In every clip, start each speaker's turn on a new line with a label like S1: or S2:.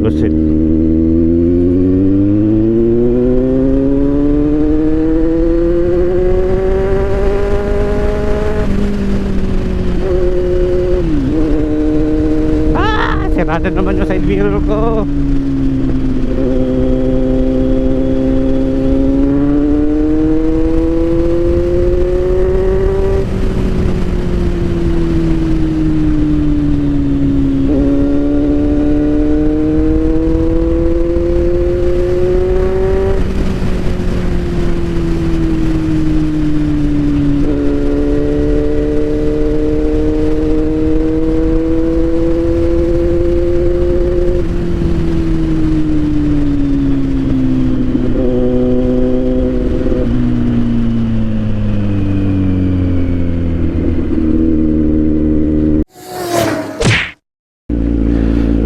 S1: ayusin. Sirado naman yung side mirror ko.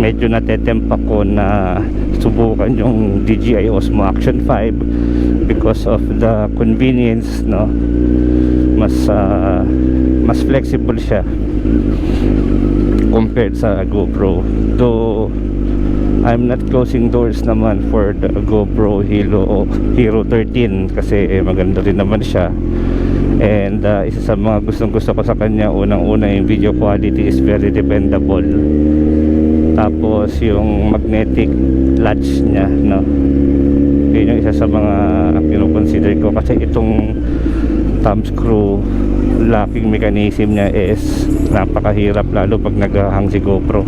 S1: Medyo natetempt ako na subukan yung DJI Osmo Action 5 because of the convenience, no? Mas flexible siya compared sa GoPro, though I'm not closing doors naman for the GoPro Hero 13 kasi maganda rin naman siya. And isa sa mga gustong-gusto ko sa kanya, unang-una yung video quality is very dependable. Tapos yung magnetic latch niya, no, yun yung isa sa mga kinukonsider ko, kasi itong thumb screw locking mechanism niya is napakahirap, lalo pag naghahang si GoPro.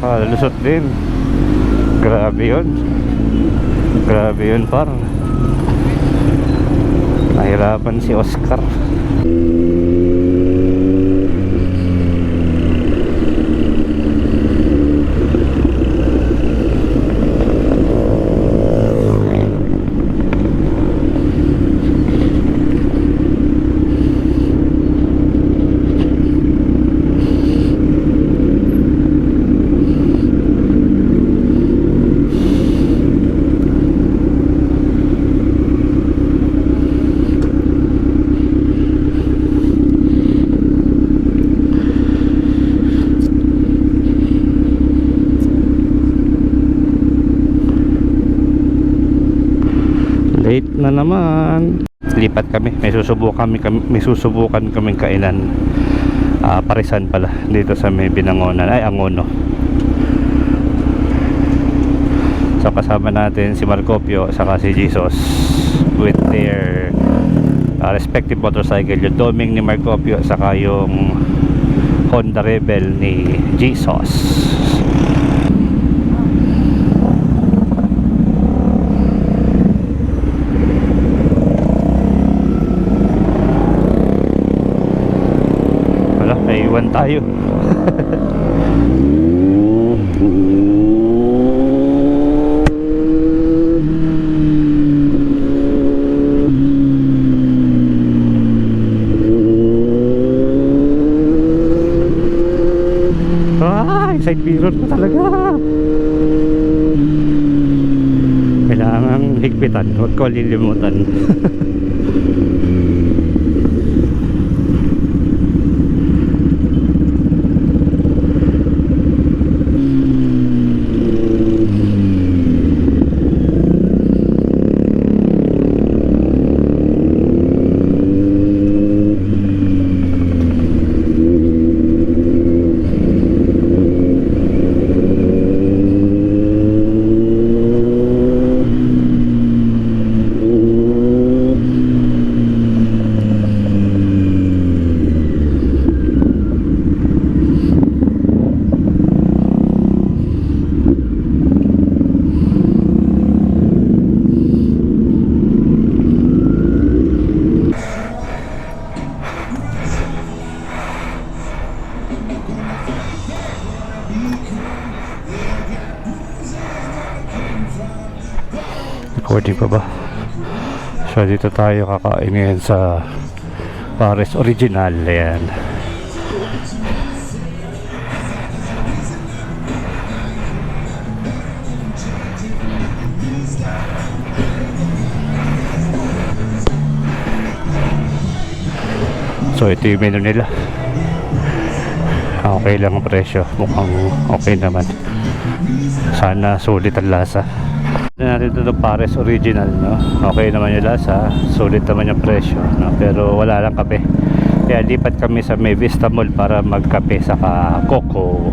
S1: Nakalusot din. Grabe yun. Grabe yun, par. Nahirapan si Oscar. Late na naman. Lipat kami. May susubukan kaming kainan. Parisan pala dito sa may Binangonan, ay Angono. So kasama natin si Marcopio saka si Jesus with their respective motorcycle. Yung Doming ni Marcopio saka yung Honda Rebel ni Jesus. Iwan tayo. Side mirror ko talaga. Kailangang higpitan, huwag ko lilimutan. Recording pa ba? So dito tayo kakain ngayon sa Pares Original. Ayan. So ito yung menu nila. Okay lang ang presyo, mukhang okay naman. Sana sulit ang lasa. Tignan natin ito ng Pares Original, no? Okay naman yung lasa, sulit naman yung presyo, no? Pero wala lang kape. Kaya lipat kami sa May Vista Mall para magkape saka Coco.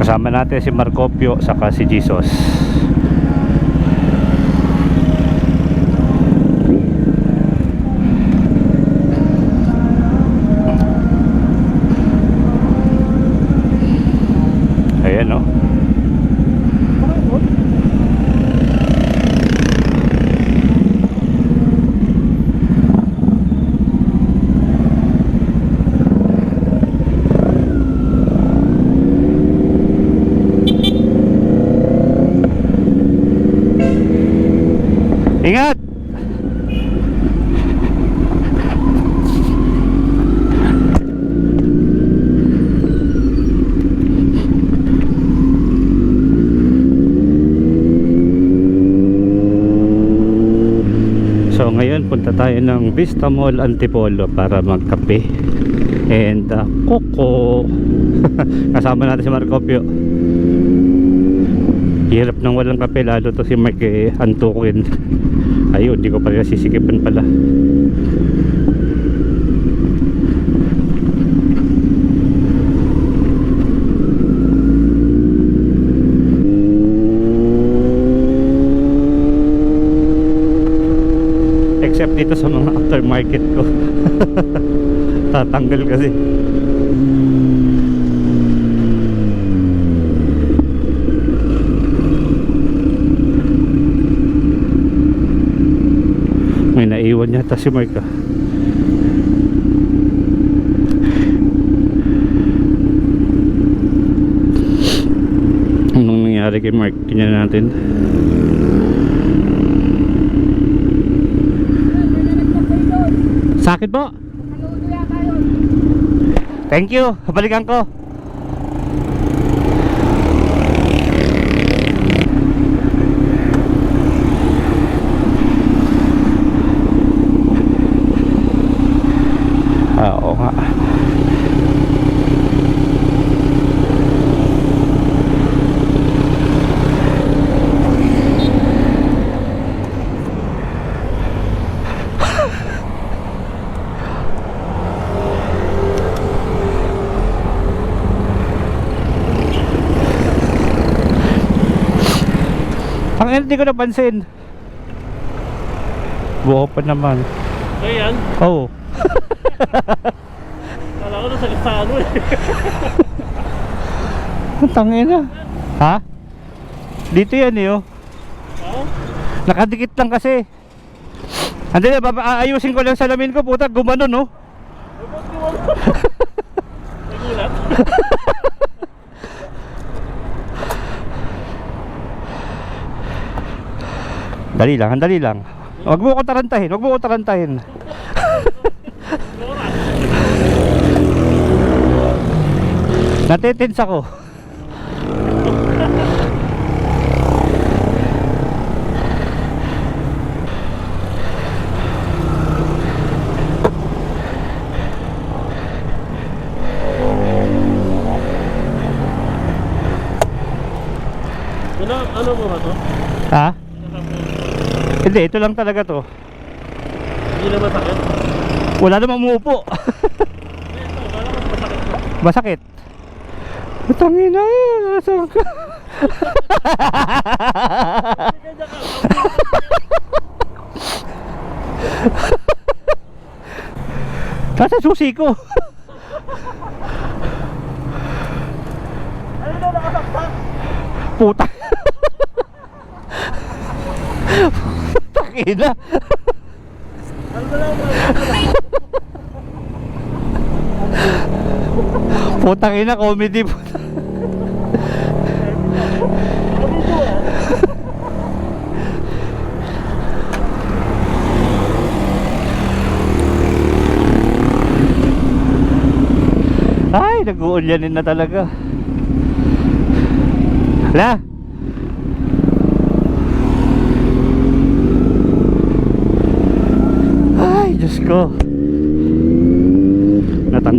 S1: Kasama natin si Marcopio saka si Jesus. Ayan, no? Ingat! So ngayon punta tayo ng Vista Mall Antipolo para magkape and Coco. Kasama natin si Marcopio. Hirap nang walang kape, lalo to si Mike antukin. Ayun, hindi ko pa rin sisikipan pala. Except dito sa mga aftermarket ko. Tatanggal kasi. May naiwan yata si Mark. Anong nangyari kay Mark? Tingnan natin. Sakit po? Thank you. Balikan ko. Oo nga. Ang hindi ko napansin. Buo pa naman.
S2: Ayan.
S1: Oo.
S2: Kala ko nasa listano eh.
S1: Ang tangina. Ha? Dito yan eh oh.
S2: Oo?
S1: Nakadikit lang kasi. Hindi na, ayusin ko lang salamin ko. Puta, gumano no.
S2: Nagulat.
S1: Dali lang, dali lang. Huwag mo ko tarantahin, huwag mo ko tarantahin. Natitins ako.
S2: Ano mo ba to?
S1: Ha? Hindi, ito lang talaga to.
S2: Hindi na masakit?
S1: Wala namang umuupo. Masakit. Tangina, nasaan ka? Nasa susi ko.
S2: Ano na nakasaksak?
S1: Puta. Takina.
S2: Ano na lang
S1: Putang ina, comedy po. Ay, nag-uulyanin na talaga. Hala. Ay, Diyos ko.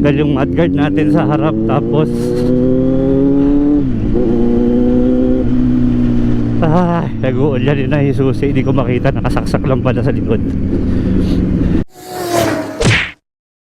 S1: natanggal yung mudguard natin sa harap. Tapos nag-uulyan din na yung susi. Hindi ko makita, nakasaksak lang pala sa likod.